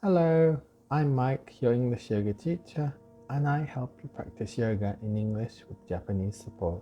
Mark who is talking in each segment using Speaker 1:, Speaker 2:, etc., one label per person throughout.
Speaker 1: Hello, I'm Mike, your English yoga teacher, and I help you practice yoga in English with Japanese support.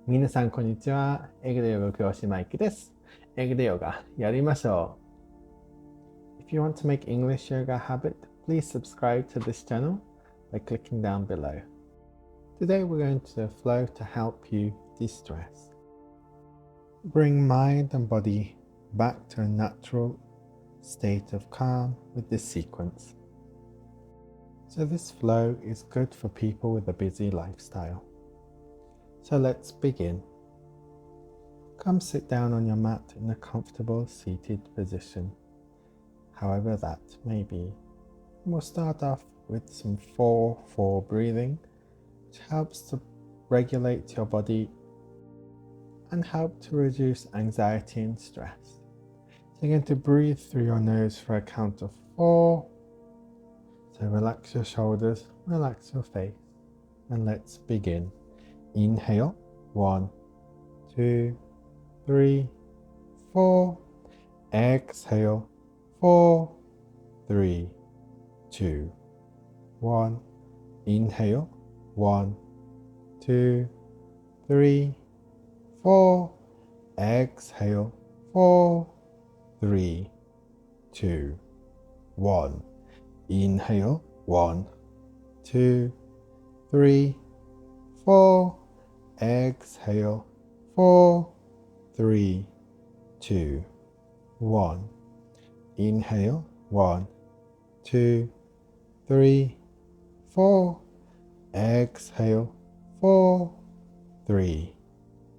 Speaker 1: 皆さん、こんにちは。英語でヨガ教師マイクです。英語でヨガやりましょう。If you want to make English yoga a habit, please subscribe to this channel by clicking down below. Today we're going to flow to help you de-stress. Bring mind and body back to a natural state of calm with this sequence. So this flow is good for people with a busy lifestyle. So let's begin. Come sit down on your mat in a comfortable seated position, however that may be. We'll start off with some 4-4 breathing, which helps to regulate your body and help to reduce anxiety and stress. So you're going to breathe through your nose for a count of 4. So relax your shoulders, relax your face, and let's begin. Inhale, 1, 2, 3, 4. Exhale, 4, 3, 2, 1. Inhale, 1, 2, 3, 4. Exhale, 4, 3, 2, 1. Inhale, 1, 2, 3, 4. Exhale, 4, 3, 2, 1. Inhale, 1, 2, 3, 4. Exhale, 4, 3,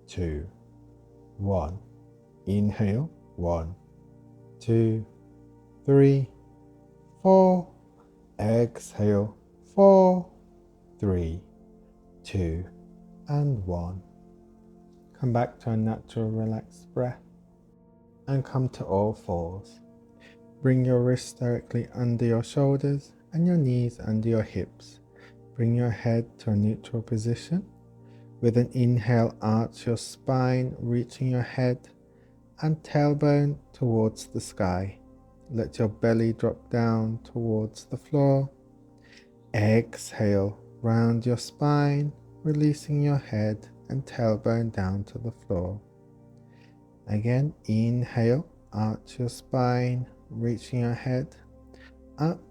Speaker 1: 2, 1. Inhale, 1, 2, 3, 4. Exhale, 4, 3, 2, and 1. Come back to a natural relaxed breath and come to all fours. Bring your wrists directly under your shoulders and your knees under your hips. Bring your head to a neutral position. With an inhale, arch your spine, reaching your head and tailbone towards the sky. Let your belly drop down towards the floor. Exhale, round your spine, releasing your head and tailbone down to the floor. Again, inhale, arch your spine, reaching your head up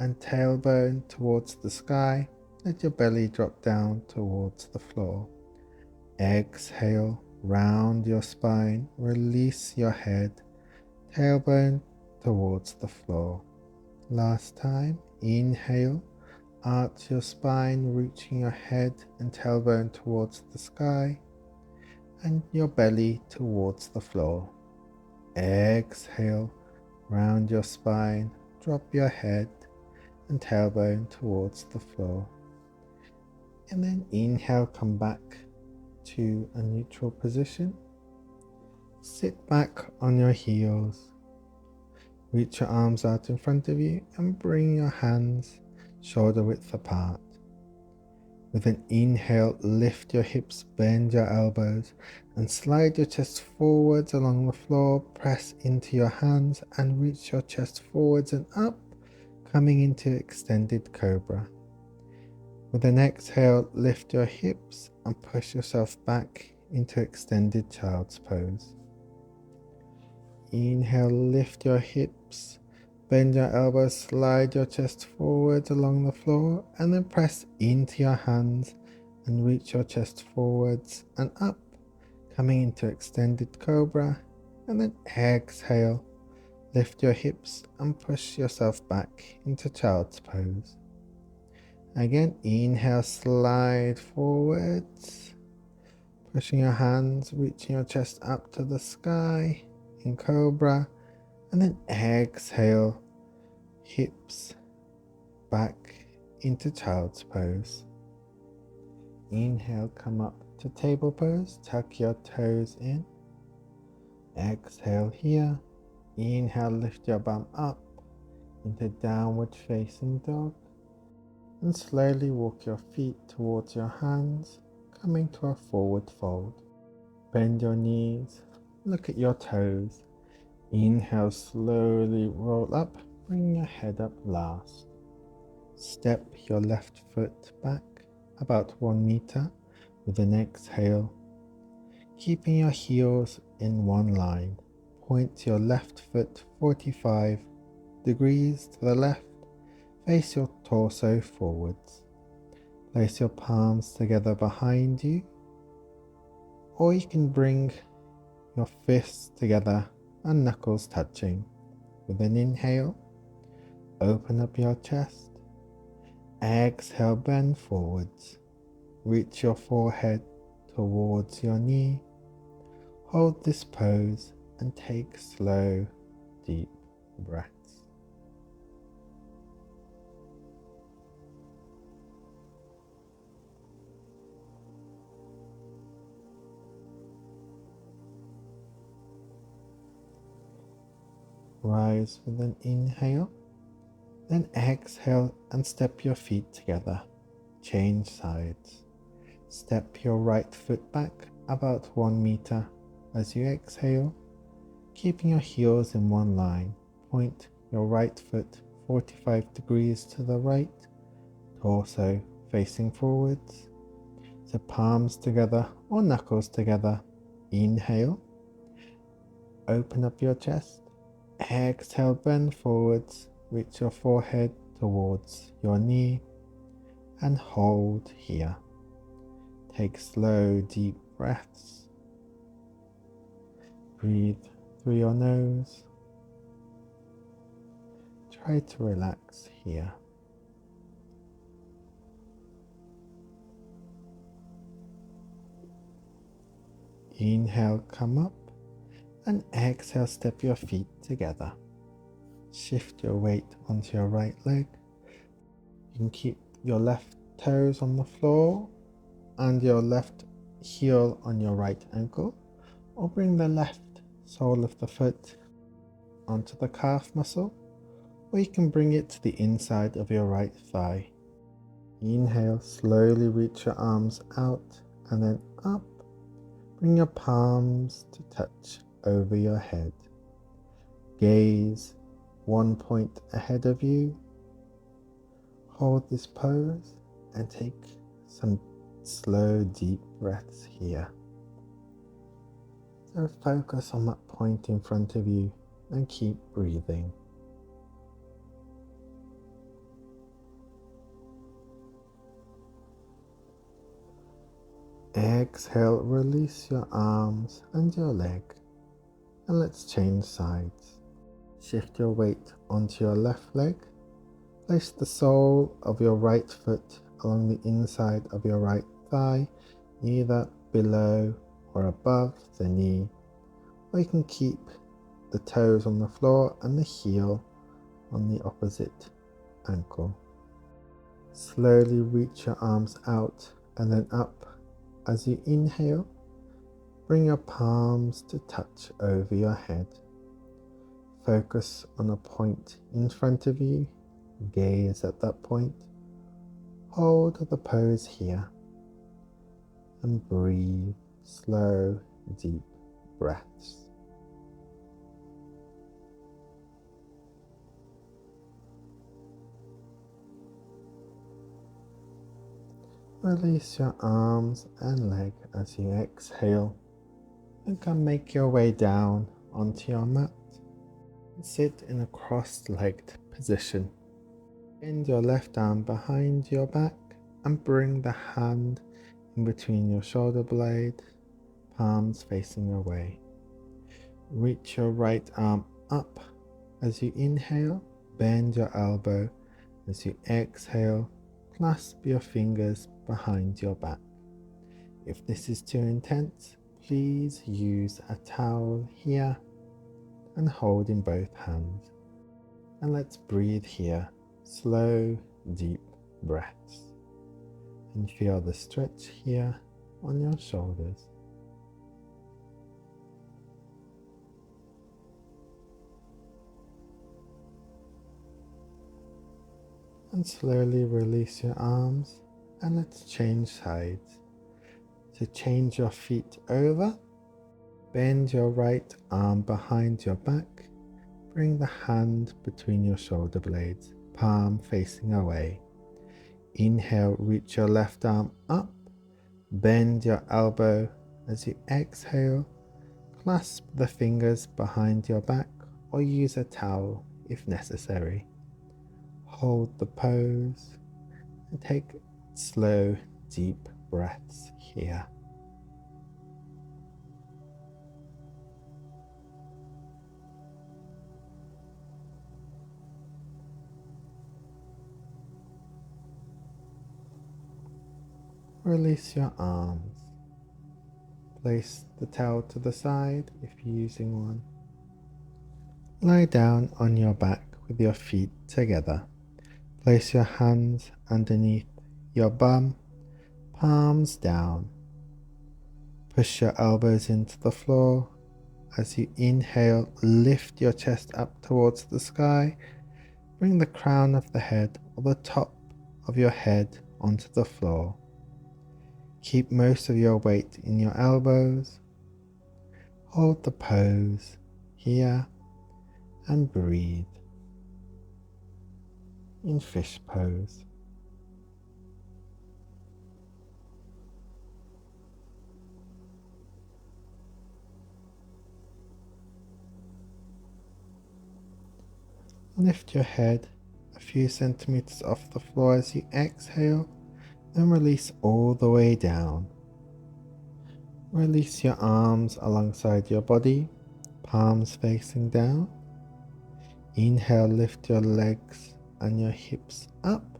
Speaker 1: and tailbone towards the sky. Let your belly drop down towards the floor. Exhale, round your spine, release your head, tailbone towards the floor. Last time, inhale, arch your spine, reaching your head and tailbone towards the sky and your belly towards the floor. Exhale, round your spine, drop your head and tailbone towards the floor. And then inhale, come back to a neutral position. Sit back on your heels. Reach your arms out in front of you and bring your hands shoulder width apart. With an inhale, lift your hips, bend your elbows, and slide your chest forwards along the floor. Press into your hands and reach your chest forwards and up, coming into extended cobra. With an exhale, lift your hips and push yourself back into extended child's pose. Inhale, lift your hips, bend your elbows, slide your chest forwards along the floor, and then press into your hands and reach your chest forwards and up, coming into extended cobra. And then exhale, lift your hips and push yourself back into child's pose. Again, inhale, slide forwards, pushing your hands, reaching your chest up to the sky in cobra. And then exhale, hips back into child's pose. Inhale, come up to table pose, tuck your toes in. Exhale here. Inhale, lift your bum up into downward facing dog. And slowly walk your feet towards your hands, coming to a forward fold. Bend your knees, look at your toes. Inhale, slowly roll up, bring your head up last. Step your left foot back about 1 meter with an exhale. Keeping your heels in one line, point your left foot 45 degrees to the left, face your torso forwards. Place your palms together behind you, or you can bring your fists together and knuckles touching. With an inhale, open up your chest. Exhale, bend forwards. Reach your forehead towards your knee. Hold this pose and take slow, deep breaths. Rise with an inhale, then exhale and step your feet together. Change sides. Step your right foot back about 1 meter as you exhale, keeping your heels in one line. Point your right foot 45 degrees to the right, torso facing forwards. So palms together or knuckles together. Inhale, open up your chest. Exhale, bend forwards, reach your forehead towards your knee and hold here. Take slow, deep breaths. Breathe through your nose. Try to relax here. Inhale, come up, and exhale, step your feet together. Shift your weight onto your right leg. You can keep your left toes on the floor and your left heel on your right ankle, or bring the left sole of the foot onto the calf muscle, or you can bring it to the inside of your right thigh. Inhale, slowly reach your arms out and then up. Bring your palms to touch over your head. Gaze 1 point ahead of you. Hold this pose and take some slow, deep breaths here. So focus on that point in front of you and keep breathing. Exhale, release your arms and your leg, and let's change sides. Shift your weight onto your left leg. Place the sole of your right foot along the inside of your right thigh, either below or above the knee, or you can keep the toes on the floor and the heel on the opposite ankle. Slowly reach your arms out and then up. As you inhale, bring your palms to touch over your head. Focus on a point in front of you. Gaze at that point. Hold the pose here. And breathe slow, deep breaths. Release your arms and leg as you exhale and can make your way down onto your mat. Sit in a cross-legged position. Bend your left arm behind your back and bring the hand in between your shoulder blade, palms facing away. Reach your right arm up as you inhale. Bend your elbow as you exhale. Clasp your fingers behind your back. If this is too intense, please use a towel here and hold in both hands. And let's breathe here, slow, deep breaths. And feel the stretch here on your shoulders. And slowly release your arms and let's change sides. So change your feet over, bend your right arm behind your back, Bring the hand between your shoulder blades, palm facing away. Inhale, reach your left arm up. Bend your elbow as you exhale. Clasp the fingers behind your back or use a towel if necessary. Hold the pose and take slow, deep breaths here. Release your arms. Place the towel to the side if you're using one. Lie down on your back with your feet together. Place your hands underneath your bum, palms down. Push your elbows into the floor. As you inhale, lift your chest up towards the sky. Bring the crown of the head or the top of your head onto the floor. Keep most of your weight in your elbows. Hold the pose here and breathe in fish pose. Lift your head a few centimeters off the floor as you exhale, then release all the way down. Release your arms alongside your body, palms facing down. Inhale, lift your legs and your hips up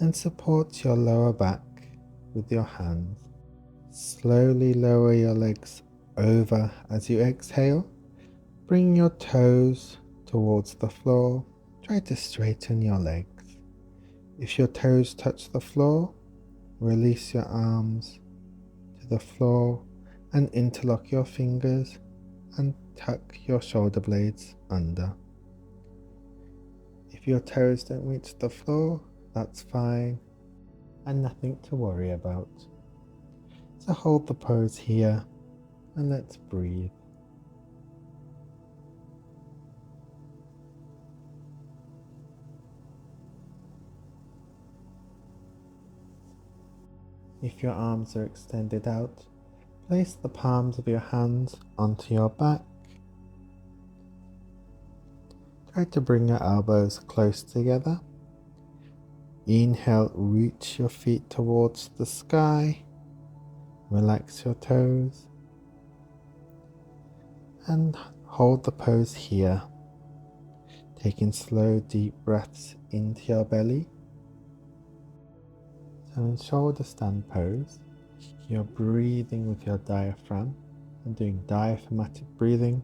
Speaker 1: and support your lower back with your hands. Slowly lower your legs over as you exhale. Bring your toes towards the floor. Try to straighten your legs. If your toes touch the floor, release your arms to the floor and interlock your fingers and tuck your shoulder blades under. If your toes don't reach the floor, that's fine and nothing to worry about. So hold the pose here and let's breathe. If your arms are extended out, place the palms of your hands onto your back. Try to bring your elbows close together. Inhale, reach your feet towards the sky. Relax your toes. And hold the pose here. Taking slow, deep breaths into your belly. So in shoulder stand pose, you're breathing with your diaphragm and doing diaphragmatic breathing,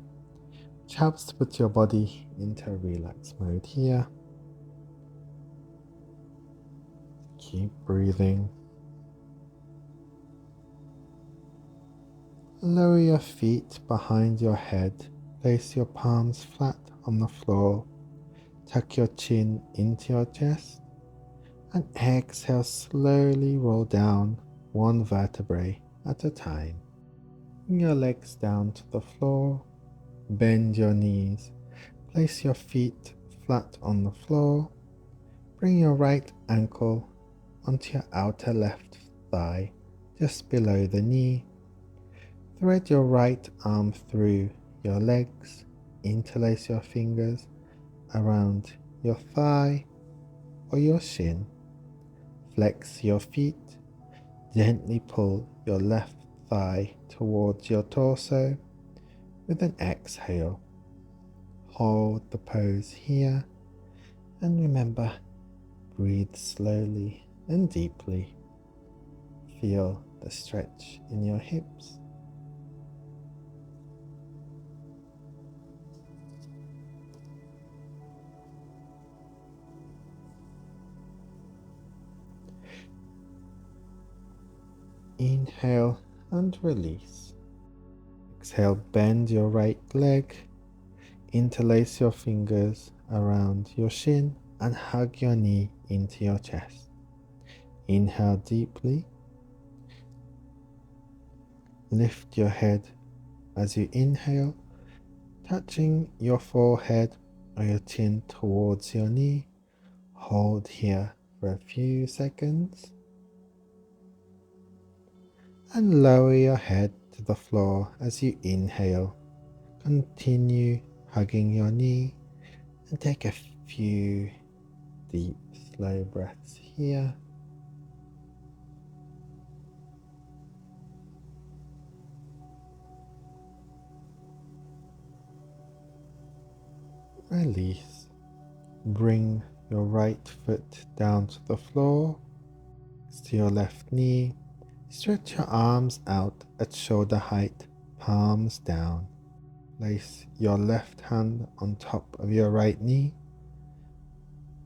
Speaker 1: which helps to put your body into a relaxed mode here. Keep breathing. Lower your feet behind your head. Place your palms flat on the floor. Tuck your chin into your chest. And exhale, slowly roll down one vertebrae at a time. Bring your legs down to the floor. Bend your knees. Place your feet flat on the floor. Bring your right ankle onto your outer left thigh, just below the knee. Thread your right arm through your legs. Interlace your fingers around your thigh or your shin. Flex your feet. Gently pull your left thigh towards your torso with an exhale. Hold the pose here and remember, breathe slowly and deeply. Feel the stretch in your hips. Inhale and release. Exhale, bend your right leg. Interlace your fingers around your shin and hug your knee into your chest. Inhale deeply. Lift your head as you inhale, touching your forehead or your chin towards your knee. Hold here for a few seconds. And lower your head to the floor as you inhale. Continue hugging your knee and take a few deep, slow breaths here. Release. Bring your right foot down to the floor, to your left knee. Stretch your arms out at shoulder height, palms down. Place your left hand on top of your right knee.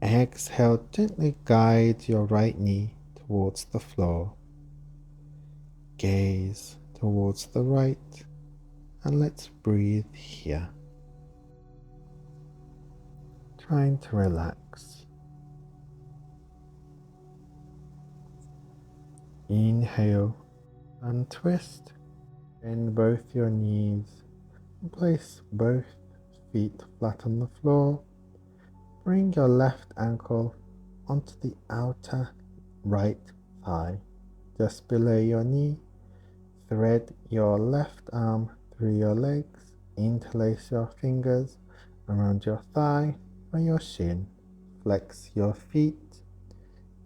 Speaker 1: Exhale, gently guide your right knee towards the floor. Gaze towards the right, and let's breathe here. Trying to relax. Inhale and twist. Bend both your knees. Place both feet flat on the floor. Bring your left ankle onto the outer right thigh, just below your knee. Thread your left arm through your legs. Interlace your fingers around your thigh or your shin. Flex your feet.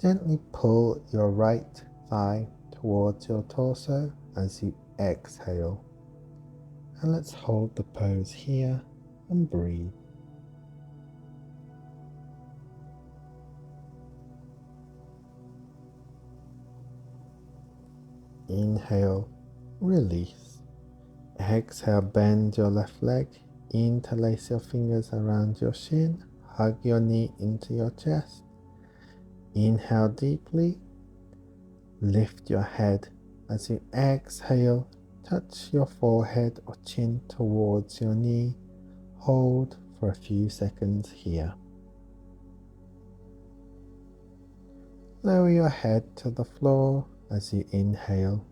Speaker 1: Gently pull your right thigh towards your torso as you exhale. And let's hold the pose here and breathe. Inhale, release. Exhale, bend your left leg. Interlace your fingers around your shin. Hug your knee into your chest. Inhale deeply. Lift your head as you exhale. Touch your forehead or chin towards your knee. Hold for a few seconds here. Lower your head to the floor as you inhale.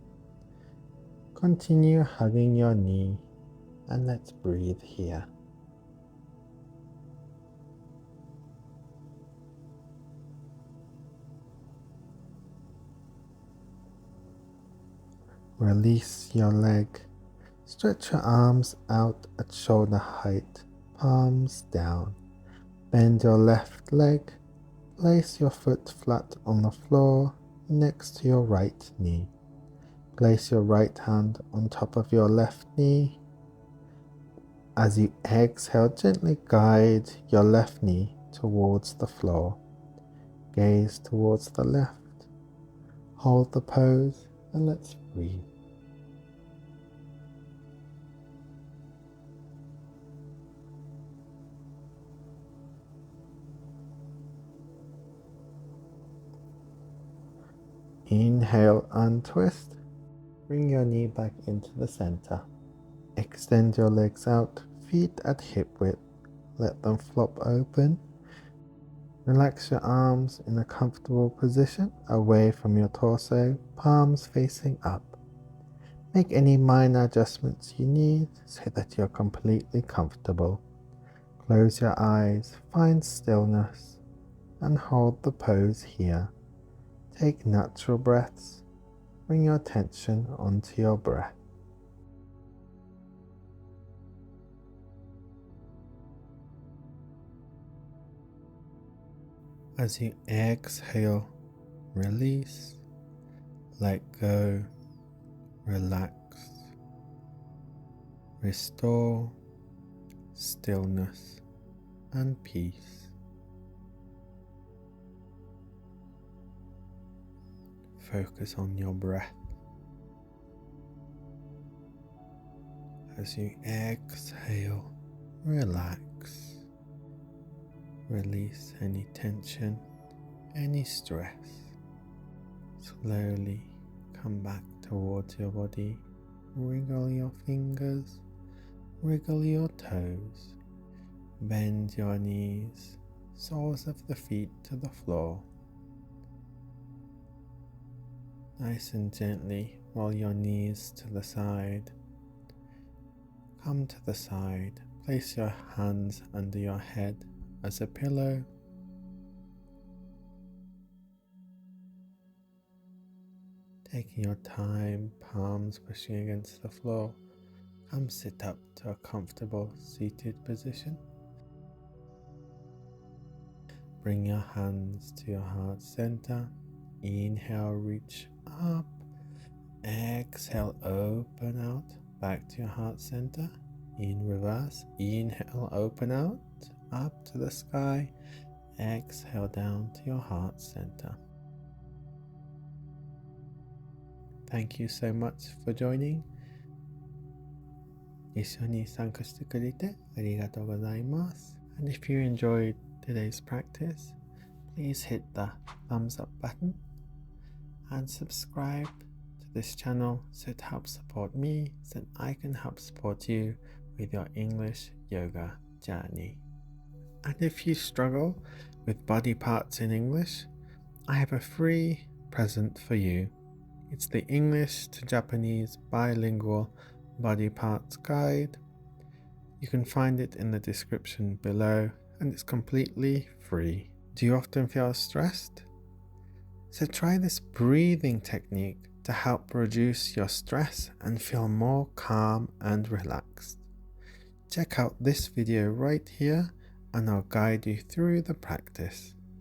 Speaker 1: Continue hugging your knee and let's breathe here. Release your leg. Stretch your arms out at shoulder height, palms down. Bend your left leg. Place your foot flat on the floor next to your right knee. Place your right hand on top of your left knee. As you exhale, gently guide your left knee towards the floor. Gaze towards the left. Hold the pose and let's breathe. Inhale, untwist. Bring your knee back into the center. Extend your legs out, feet at hip width. Let them flop open. Relax your arms in a comfortable position away from your torso, palms facing up. Make any minor adjustments you need so that you're completely comfortable. Close your eyes, find stillness, and hold the pose here. Take natural breaths. Bring your attention onto your breath. As you exhale, release, let go, relax, restore stillness and peace. Focus on your breath. As you exhale, relax. Release any tension, any stress. Slowly come back towards your body. Wriggle your fingers, wriggle your toes. Bend your knees, soles of the feet to the floor. Nice and gently roll your knees to the side. Come to the side, place your hands under your head as a pillow. Taking your time, palms pushing against the floor, come sit up to a comfortable seated position. Bring your hands to your heart center. Inhale, reach up. Exhale, open out, back to your heart center. In reverse, inhale, open out, up to the sky. Exhale down to your heart center. Thank you so much for joining. 一緒に参加してくれてありがとうございます。And if you enjoyed today's practice, please hit the thumbs up button and subscribe to this channel so it helps support me, so that I can help support you with your English yoga journey. And if you struggle with body parts in English, I have a free present for you. It's the English to Japanese bilingual body parts guide. You can find it in the description below, and it's completely free. Do you often feel stressed? So try this breathing technique to help reduce your stress and feel more calm and relaxed. Check out this video right here and I'll guide you through the practice.